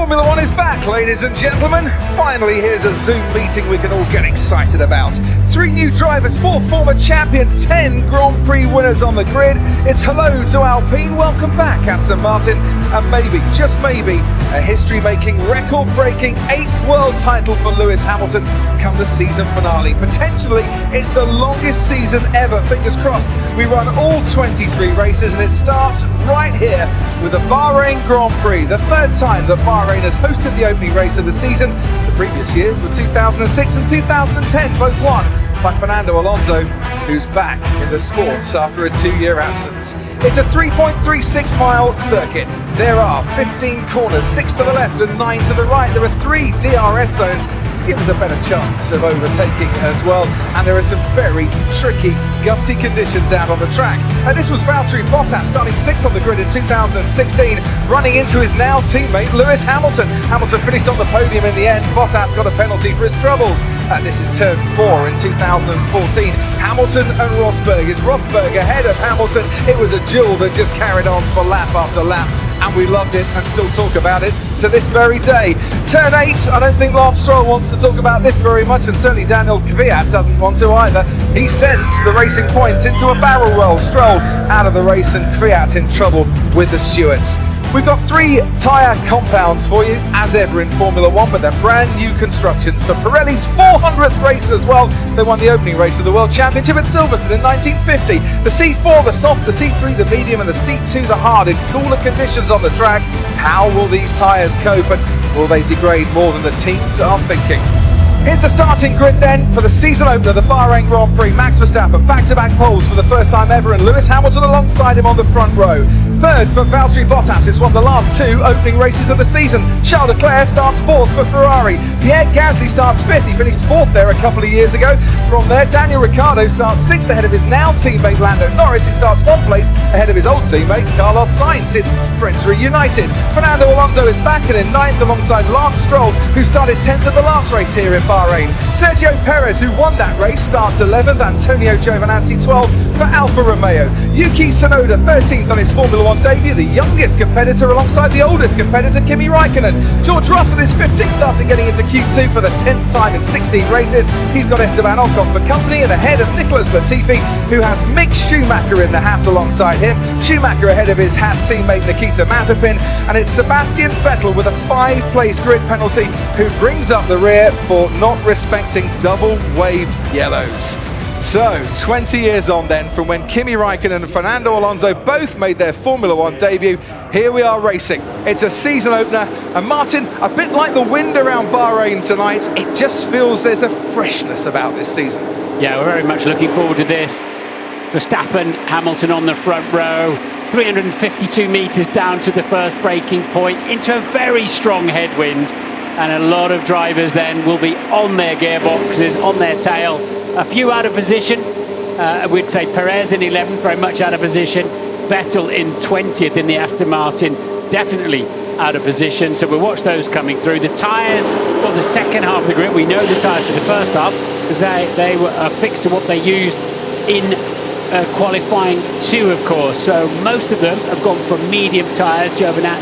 Formula One is back, ladies and gentlemen. Finally, here's a Zoom meeting we can all get excited about. 3 new drivers, 4 former champions, 10 Grand Prix winners on the grid. It's hello to Alpine, welcome back Aston Martin, and maybe, just maybe, a history-making, record-breaking 8th world title for Lewis Hamilton come the season finale. Potentially, it's the longest season ever, fingers crossed. We run all 23 races, and it starts right here with the Bahrain Grand Prix, the 3rd time that Bahrain has hosted the opening race of the season. The previous years were 2006 and 2010, both won by Fernando Alonso, who's back in the sports after a 2-year absence. It's a 3.36-mile circuit. There are 15 corners, 6 to the left and 9 to the right. There are 3 DRS zones to give us a better chance of overtaking as well. And there are some very tricky, gusty conditions out on the track. And this was Valtteri Bottas starting 6th on the grid in 2016, running into his now teammate Lewis Hamilton. Hamilton finished on the podium in the end. Bottas got a penalty for his troubles. And this is turn 4 in 2014. Hamilton and Rosberg. Is Rosberg ahead of Hamilton? It was a duel that just carried on for lap after lap, and we loved it and still talk about it to this very day. Turn 8, I don't think Lance Stroll wants to talk about this very much, and certainly Daniel Kvyat doesn't want to either. He sends the Racing Point into a barrel roll. Stroll out of the race and Kvyat in trouble with the stewards. We've got 3 tyre compounds for you, as ever in Formula One, but they're brand new constructions for Pirelli's 400th race as well. They won the opening race of the World Championship at Silverstone in 1950. The C4, the soft, the C3, the medium, and the C2, the hard, in cooler conditions on the track. How will these tyres cope, and will they degrade more than the teams are thinking? Here's the starting grid then for the season opener, the Bahrain Grand Prix. Max Verstappen, back-to-back poles for the first time ever, and Lewis Hamilton alongside him on the front row. 3rd for Valtteri Bottas, who's won the last 2 opening races of the season. Charles Leclerc starts 4th for Ferrari. Pierre Gasly starts 5th, he finished 4th there a couple of years ago. From there, Daniel Ricciardo starts 6th ahead of his now teammate Lando Norris, who starts 1 place ahead of his old teammate Carlos Sainz. It's Friends reunited. Fernando Alonso is back and in 9th alongside Lance Stroll, who started 10th at the last race here in Bahrain. Sergio Perez, who won that race, starts 11th. Antonio Giovinazzi 12th for Alfa Romeo. Yuki Tsunoda 13th on his Formula One debut, the youngest competitor alongside the oldest competitor Kimi Raikkonen. George Russell is 15th after getting into Q2 for the 10th time in 16 races. He's got Esteban Ocon for company and ahead of Nicholas Latifi, who has Mick Schumacher in the Haas alongside him. Schumacher ahead of his Haas teammate Nikita Mazepin, and it's Sebastian Vettel with a 5-place grid penalty, who brings up the rear for not respecting double waved yellows. So, 20 years on then from when Kimi Raikkonen and Fernando Alonso both made their Formula One debut, here we are racing. It's a season opener, and Martin, a bit like the wind around Bahrain tonight, it just feels there's a freshness about this season. Yeah, we're very much looking forward to this. Verstappen, Hamilton on the front row, 352 metres down to the first braking point, into a very strong headwind, and a lot of drivers then will be on their gearboxes, on their tail. A few out of position. We'd say Perez in 11th, very much out of position. Vettel in 20th in the Aston Martin, definitely out of position. So we'll watch those coming through. The tyres for the second half of the grid, we know the tyres for the first half, because they were fixed to what they used in qualifying 2, of course. So most of them have gone for medium tyres. Giovinazzi